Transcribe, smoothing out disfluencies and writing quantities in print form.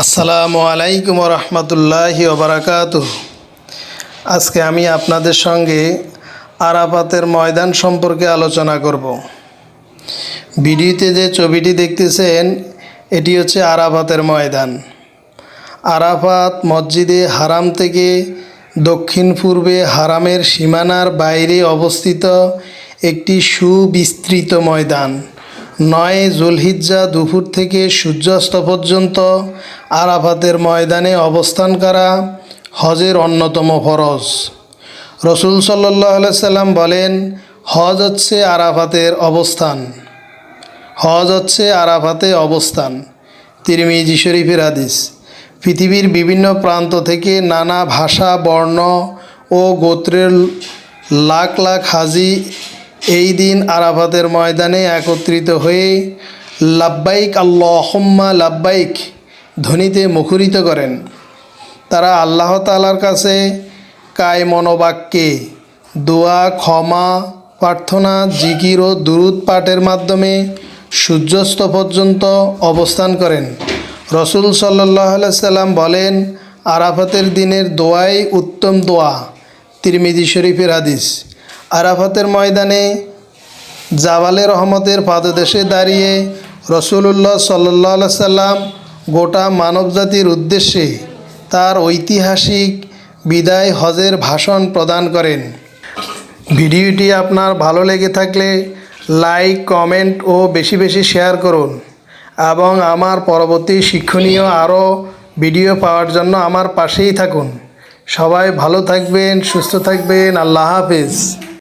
আসসালামু আলাইকুম রহমতুল্লাহি ওবরাকাতুহ। আজকে আমি আপনাদের সঙ্গে আরাফাতের ময়দান সম্পর্কে আলোচনা করব। ভিডিওতে যে ছবিটি দেখতেছেন এটি হচ্ছে আরাফাতের ময়দান। আরাফাত মসজিদে হারাম থেকে দক্ষিণ পূর্বে হারামের সীমানার বাইরে অবস্থিত একটি সুবিস্তৃত ময়দান। 9 জুলহিজ্জা দুপুর থেকে সূর্যাস্ত পর্যন্ত আরাফাতের ময়দানে অবস্থান করা হজের অন্যতম ফরজ। রসুল সাল্লাল্লাহু আলাইহি সাল্লাম বলেন, হজ হচ্ছে আরাফাতের অবস্থান। হজ হচ্ছে আরাফাতে অবস্থান। তিরমিজি শরীফের হাদিস। পৃথিবীর বিভিন্ন প্রান্ত থেকে নানা ভাষা, বর্ণ ও গোত্রের লাখ লাখ হাজি এই দিন আরাফাতের ময়দানে একত্রিত হয়ে লাব্বাইক আল্লাহুম্মা লাব্বাইক ধ্বনিতে মুখরিত করেন। তারা আল্লাহ তাআলার কাছে কায়মনোবাক্যে দোয়া, ক্ষমা প্রার্থনা, জিকির ও দুরূদ পাঠের মাধ্যমে সূর্যাস্ত পর্যন্ত অবস্থান করেন। রসুল সাল্লাল্লাহু আলাইহি সাল্লাম বলেন, আরাফাতের দিনের দোয়াই উত্তম দোয়া। তিরমিজি শরীফের হাদিস। আরাফাতের ময়দানে জাবালে রহমতের পাদদেশে দাঁড়িয়ে রসুলুল্লাহ সাল্লাল্লাহু আলাইহি সাল্লাম গোটা মানবজাতির উদ্দেশ্যে তার ঐতিহাসিক বিদায় হজের ভাষণ প্রদান করেন। ভিডিওটি আপনার ভালো লেগে থাকলে লাইক, কমেন্ট ও বেশি বেশি শেয়ার করুন এবং আমার পরবর্তী শিক্ষণীয় আরও ভিডিও পাওয়ার জন্য আমার পাশেই থাকুন। সবাই ভালো থাকবেন, সুস্থ থাকবেন। আল্লাহ হাফেজ।